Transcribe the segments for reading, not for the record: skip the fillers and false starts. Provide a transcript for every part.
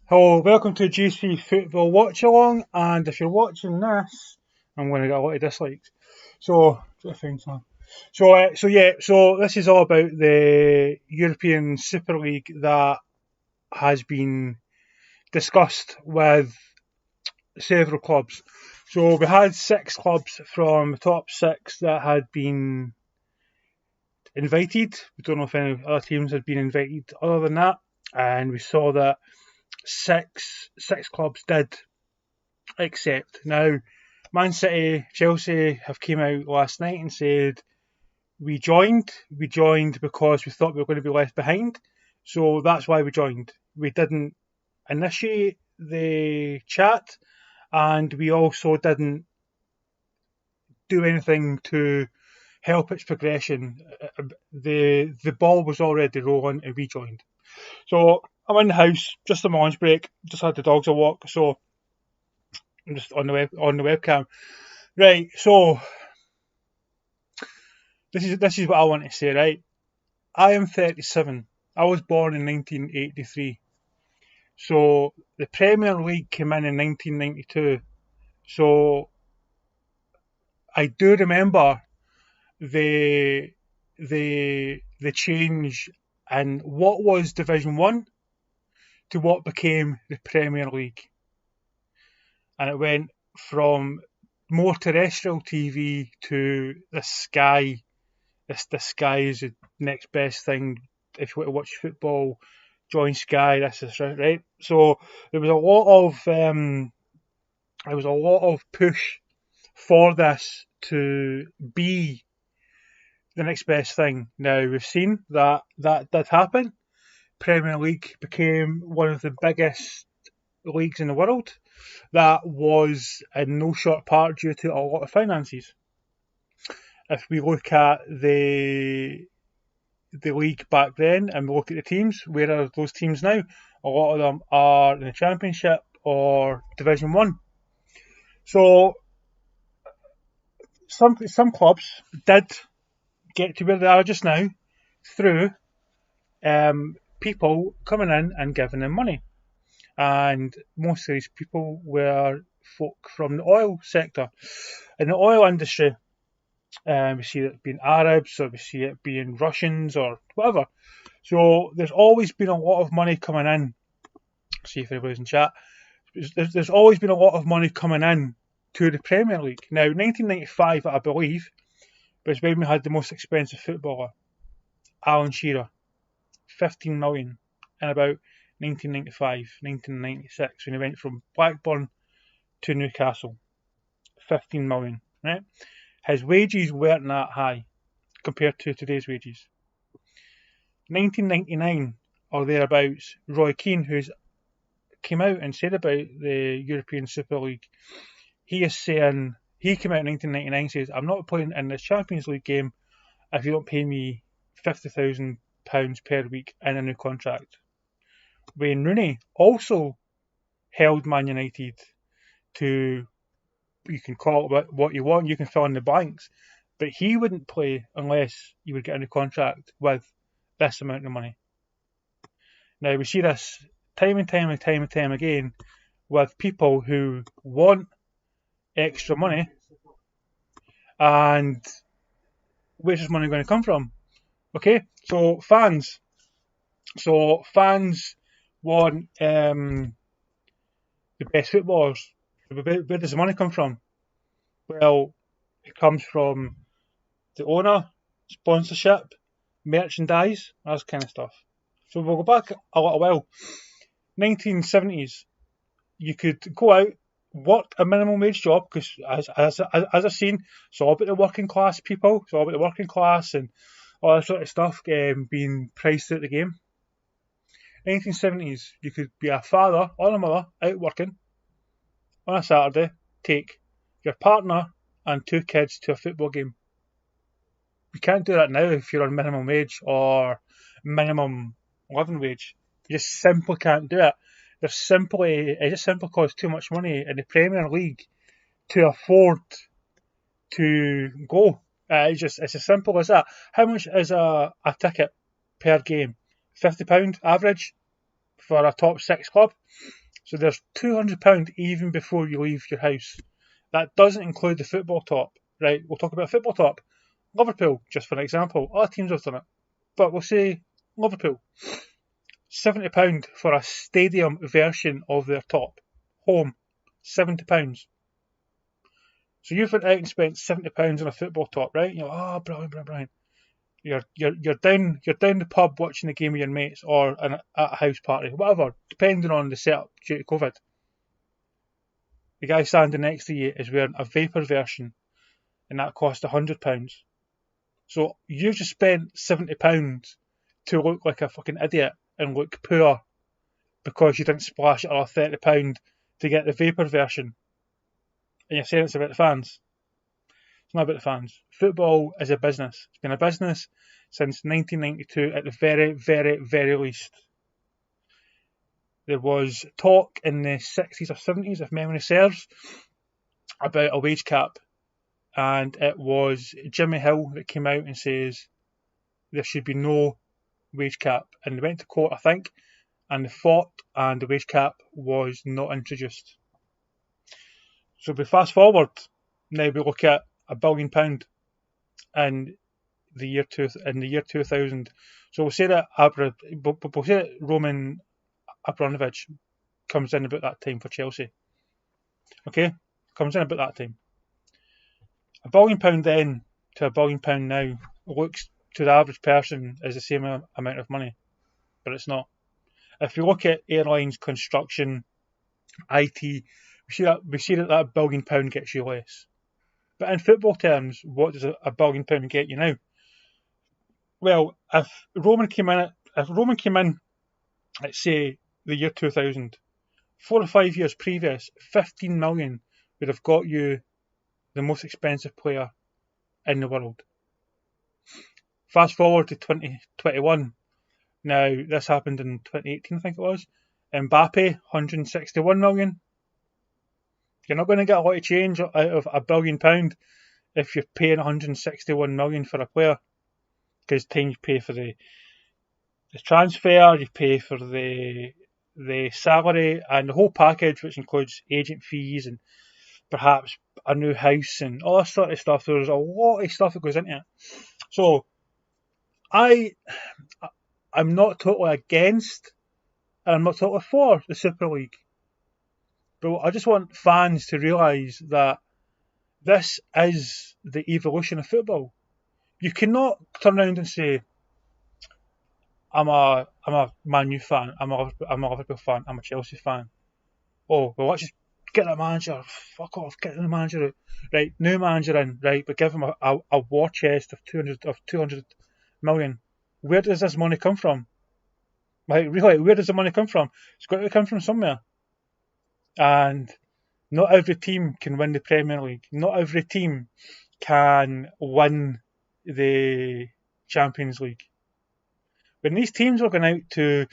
Hello, welcome to GC Football Watch Along, and if you're watching this, I'm going to get a lot of dislikes. So this is all about the European Super League that has been discussed with several clubs. So we had 6 clubs from the top 6 that had been invited. We don't know if any other teams had been invited other than that, and we saw that six clubs did accept. Now, Man City, Chelsea have came out last night and said we joined. We joined because we thought we were going to be left behind, so that's why we joined. We didn't initiate the chat, and we also didn't do anything to help its progression. The ball was already rolling, and we joined. So I'm in the house, just a lunch break, just had the dogs a walk, so I'm just on the webcam. Right, so this is what I want to say, right? I am 37. I was born in 1983. So the Premier League came in 1992. So I do remember the change in what was Division 1 to what became the Premier League. And it went from more terrestrial TV to the Sky. The Sky is the next best thing. If you want to watch football, join Sky. This is right. So there was a lot of push for this to be the next best thing. Now we've seen that did happen. Premier League became one of the biggest leagues in the world. That was in no short part due to a lot of finances. If we look at the league back then and we look at the teams, where are those teams now? A lot of them are in the Championship or Division 1. So some clubs did get to where they are just now through people coming in and giving them money. And most of these people were folk from the oil sector. In the oil industry, we see it being Arabs, or we see it being Russians, or whatever. So there's always been a lot of money coming in. See if anybody's in chat. There's always been a lot of money coming in to the Premier League. Now, 1995, I believe, was when we had the most expensive footballer, Alan Shearer, 15 million, in about 1995, 1996, when he went from Blackburn to Newcastle. 15 million, right? His wages weren't that high compared to today's wages. 1999 or thereabouts, Roy Keane, who's came out and said about the European Super League, he is saying, he came out in 1999 and says, I'm not playing in this Champions League game if you don't pay me £50,000 per week in a new contract. Wayne Rooney also held Man United to, you can call it what you want, you can fill in the blanks, but he wouldn't play unless you would get a new contract with this amount of money. Now we see this time and time again with people who want extra money, and where's this money going to come from? Okay, so fans want the best footballers. Where does the money come from? Well, it comes from the owner, sponsorship, merchandise, that kind of stuff. So we'll go back a little while. 1970s, you could go out, work a minimum wage job, because as I've seen, it's all about the working class people, it's all about the working class and all that sort of stuff being priced out the game. 1970s, you could be a father or a mother out working on a Saturday, take your partner and 2 kids to a football game. You can't do that now if you're on minimum wage or minimum living wage. You just simply can't do it. It just simply costs too much money in the Premier League to afford to go. It's as simple as that. How much is a ticket per game? £50 average for a top 6 club. So there's £200 even before you leave your house. That doesn't include the football top, right? We'll talk about football top. Liverpool, just for an example. Other teams have done it. But we'll say Liverpool. £70 for a stadium version of their top. Home. £70. So you've went out and spent £70 on a football top, right? You're like, oh, brilliant. You're down the pub watching the game with your mates or at a house party, whatever, depending on the setup due to COVID. The guy standing next to you is wearing a vapor version, and that cost £100. So you just spent £70 to look like a fucking idiot and look poor because you didn't splash it or £30 to get the vapor version. And you're saying it's about the fans. It's not about the fans. Football is a business. It's been a business since 1992 at the very, very, very least. There was talk in the 60s or 70s, if memory serves, about a wage cap. And it was Jimmy Hill that came out and says there should be no wage cap. And they went to court, I think, and they fought, and the wage cap was not introduced. So we fast forward, now we look at £1 billion in the year 2000. So we'll say that Roman Abramovich comes in about that time for Chelsea. Okay, comes in about that time. £1 billion then to £1 billion now looks to the average person as the same amount of money, but it's not. If you look at airlines, construction, IT, we see that £1 billion gets you less. But in football terms, what does £1 billion get you now? Well, if Roman came in at say the year 2000, 4 or 5 years previous, 15 million would have got you the most expensive player in the world. Fast forward to 2021. Now, this happened in 2018, I think it was. Mbappe, 161 million. You're not going to get a lot of change out of £1 billion if you're paying 161 million for a player. Because you pay for the transfer, you pay for the salary and the whole package, which includes agent fees and perhaps a new house and all that sort of stuff. There's a lot of stuff that goes into it. So I'm not totally against and I'm not totally for the Super League. But I just want fans to realise that this is the evolution of football. You cannot turn around and say, I'm a Man U fan, I'm a Liverpool fan, I'm a Chelsea fan. Oh, well, let's just get that manager. Fuck off, get the manager out. Right, new manager in, right, but give him a war chest of 200 million. Where does this money come from? Like, really, where does the money come from? It's got to come from somewhere. And not every team can win the Premier League. Not every team can win the Champions League. When these teams were going out to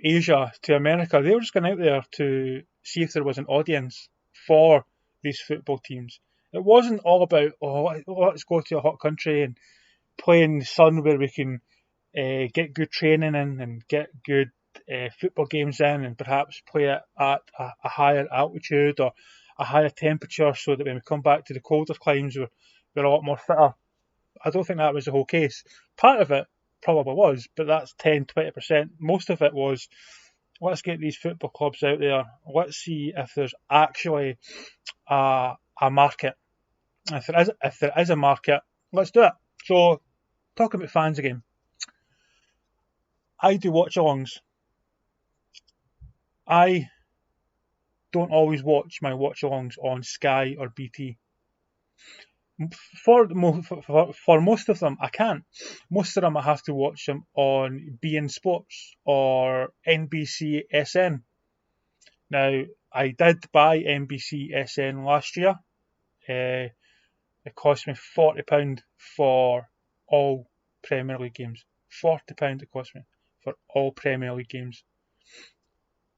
Asia, to America, they were just going out there to see if there was an audience for these football teams. It wasn't all about, let's go to a hot country and play in the sun where we can get good training in and get good football games in and perhaps play it at a higher altitude or a higher temperature so that when we come back to the colder climes we're a lot more fitter. I don't think that was the whole case. Part of it probably was, but that's 10-20%. Most of it was, let's get these football clubs out there. Let's see if there's actually a market. If there is a market, let's do it. So, talking about fans again. I do watch-alongs. I don't always watch my watch-alongs on Sky or BT. For most of them, I can't. Most of them, I have to watch them on beIN Sports or NBC SN. Now, I did buy NBC SN last year. It cost me £40 for all Premier League games. £40 it cost me for all Premier League games.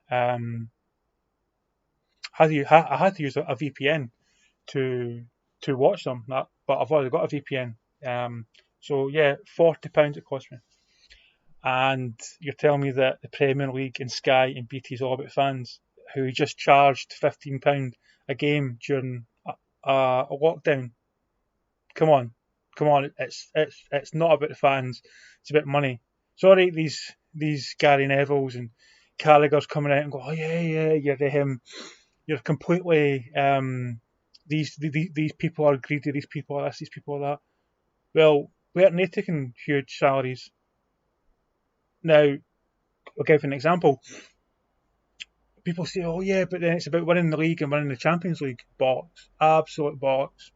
I had to use a VPN to watch them, but I've already got a VPN. So yeah, £40 it cost me. and you're telling me that the Premier League and Sky and BT is all about fans who just charged £15 a game during a lockdown. Come on, come on! It's not about the fans. It's about money. Sorry, these Gary Nevilles and Carragher's coming out and go, oh yeah, you're completely these people are greedy. These people are this. These people are that. Well, we aren't they taking huge salaries? Now, I'll give you an example. People say, oh yeah, but then it's about winning the league and winning the Champions League. Bollocks. Absolute bollocks.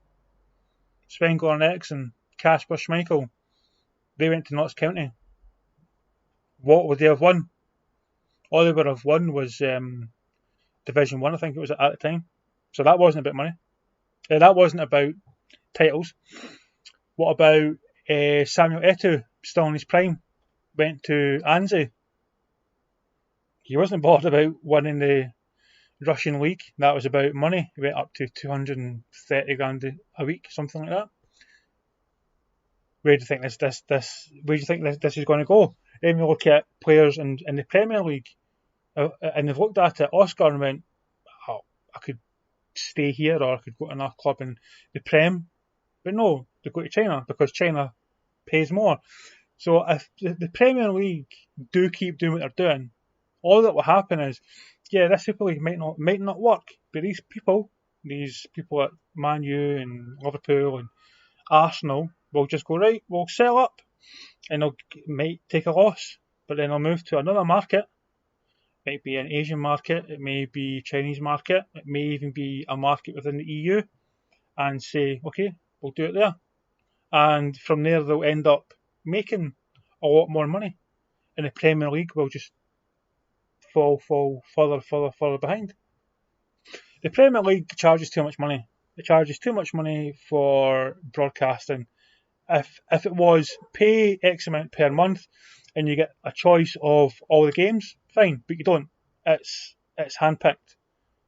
Spengler and Eriksson, Kasper Schmeichel, they went to Notts County. What would they have won? All they would have won was Division 1, I think it was at the time. So that wasn't about money. That wasn't about titles. What about Samuel Eto'o, still in his prime, went to Anzi. He wasn't bothered about winning the Russian league. That was about money. He went up to 230 grand a week, something like that. Where do you think where do you think this is going to go? Then we look at players in the Premier League, and they've looked at it, Oscar, and went, oh, I could stay here or I could go to another club in the Prem. But no, they go to China because China pays more. So if the Premier League do keep doing what they're doing, all that will happen is, yeah, this Super League might not work, but these people at Man U and Liverpool and Arsenal will just go, right, we'll sell up, and they'll might take a loss, but then they'll move to another market. It might be an Asian market, it may be a Chinese market, it may even be a market within the EU, and say, okay, we'll do it there. And from there they'll end up making a lot more money, and the Premier League will just fall further behind. The Premier League charges too much money. It charges too much money for broadcasting. If it was pay X amount per month and you get a choice of all the games, fine, but you don't. It's handpicked.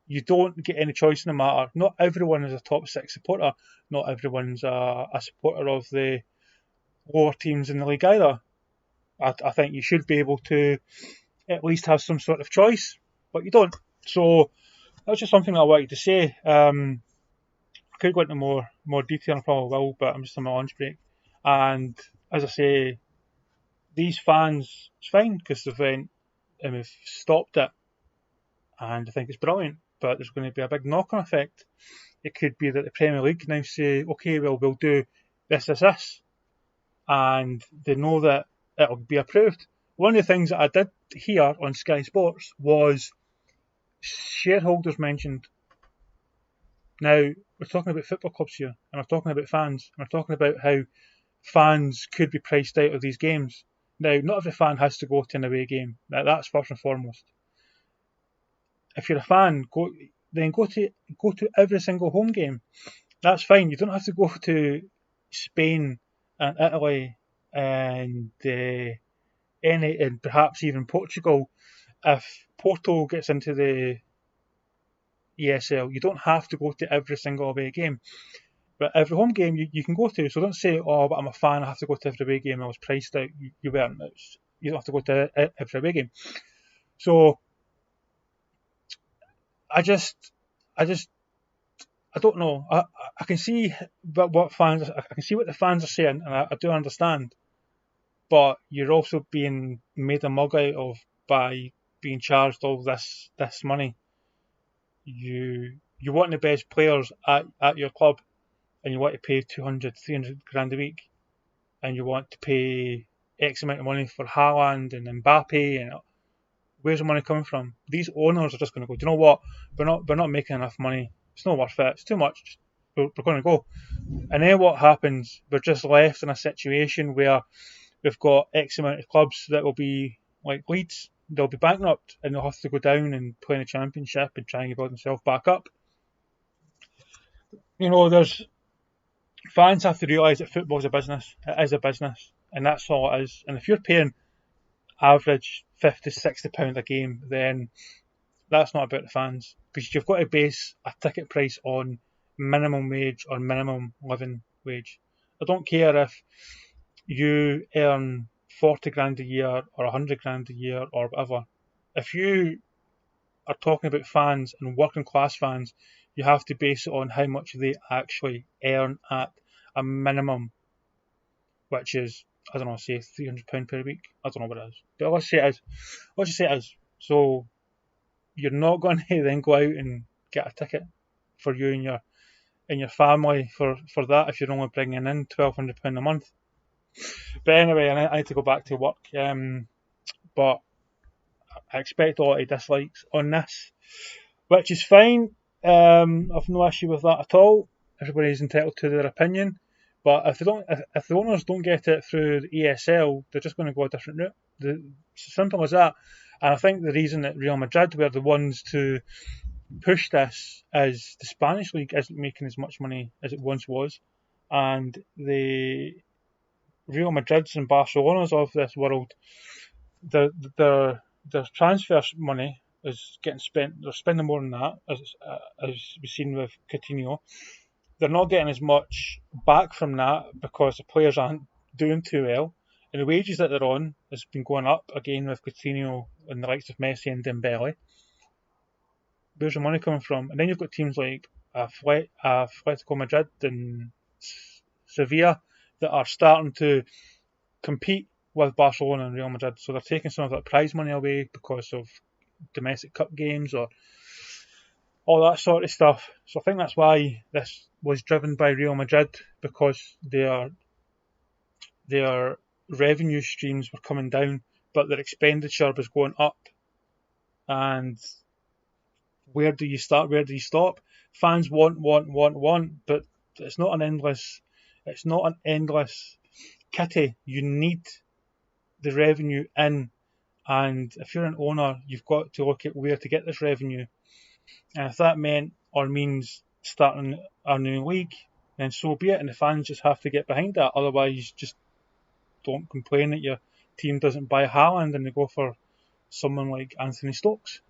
You don't get any choice in the matter. Not everyone is a top six supporter. Not everyone's a supporter of the lower teams in the league either. I think you should be able to at least have some sort of choice, but you don't. So that's just something that I wanted to say. I could go into more detail, and I probably will, but I'm just on my lunch break. And as I say, these fans, it's fine because they've went and we've stopped it, and I think it's brilliant. But there's going to be a big knock-on effect. It could be that the Premier League now say, okay, well, we'll do this, and they know that it'll be approved. One of the things that I did hear on Sky Sports was shareholders mentioned. Now, we're talking about football clubs here, and we're talking about fans, and we're talking about how fans could be priced out of these games. Now, not every fan has to go to an away game. That's first and foremost. If you're a fan, go to every single home game. That's fine. You don't have to go to Spain and Italy and and perhaps even Portugal. If Porto gets into the ESL, you don't have to go to every single away game. But every home game you can go to. So don't say, oh, but I'm a fan, I have to go to every away game. I was priced out. You weren't. You don't have to go to every away game. So I don't know. I can see what fans. I can see what the fans are saying, and I do understand. But you're also being made a mug out of by being charged all this money. You want the best players at your club, and you want to pay 200, 300 grand a week, and you want to pay X amount of money for Haaland and Mbappe, and where's the money coming from? These owners are just going to go, do you know what? We're not making enough money. It's not worth it. It's too much. We're going to go. And then what happens? We're just left in a situation where we've got X amount of clubs that will be like Leeds. They'll be bankrupt and they'll have to go down and play in the Championship and try and build themselves back up. You know, fans have to realise that football's a business. It is a business, and that's all it is. And if you're paying average £50, £60 a game, then that's not about the fans, because you've got to base a ticket price on minimum wage or minimum living wage. I don't care if you earn 40 grand a year or 100 grand a year or whatever. If you are talking about fans and working class fans, you have to base it on how much they actually earn at a minimum, which is, I don't know, say £300 per week. I don't know what it is, but let's say it is. Let's just say it is. So you're not going to then go out and get a ticket for you and your family for that if you're only bringing in £1,200 a month. But anyway, I need to go back to work. But I expect a lot of dislikes on this, which is fine. I've no issue with that at all. Everybody's entitled to their opinion. But if the owners don't get it through the ESL, they're just going to go a different route. It's simple as that. And I think the reason that Real Madrid were the ones to push this is the Spanish league isn't making as much money as it once was, and the Real Madrids and Barcelonas of this world, their transfer money is getting spent. They're spending more than that, as we've seen with Coutinho. They're not getting as much back from that because the players aren't doing too well, and the wages that they're on has been going up again with Coutinho and the likes of Messi and Dembele. Where's the money coming from? And then you've got teams like Atletico Madrid and Sevilla that are starting to compete with Barcelona and Real Madrid. So they're taking some of that prize money away because of domestic cup games or all that sort of stuff. So I think that's why this was driven by Real Madrid, because their revenue streams were coming down, but their expenditure was going up. And where do you start? Where do you stop? Fans want, but it's not an endless kitty. You need the revenue in, and if you're an owner, you've got to look at where to get this revenue. And if that meant or means starting a new league, then so be it. And the fans just have to get behind that. Otherwise, just don't complain that your team doesn't buy Haaland and they go for someone like Anthony Stokes.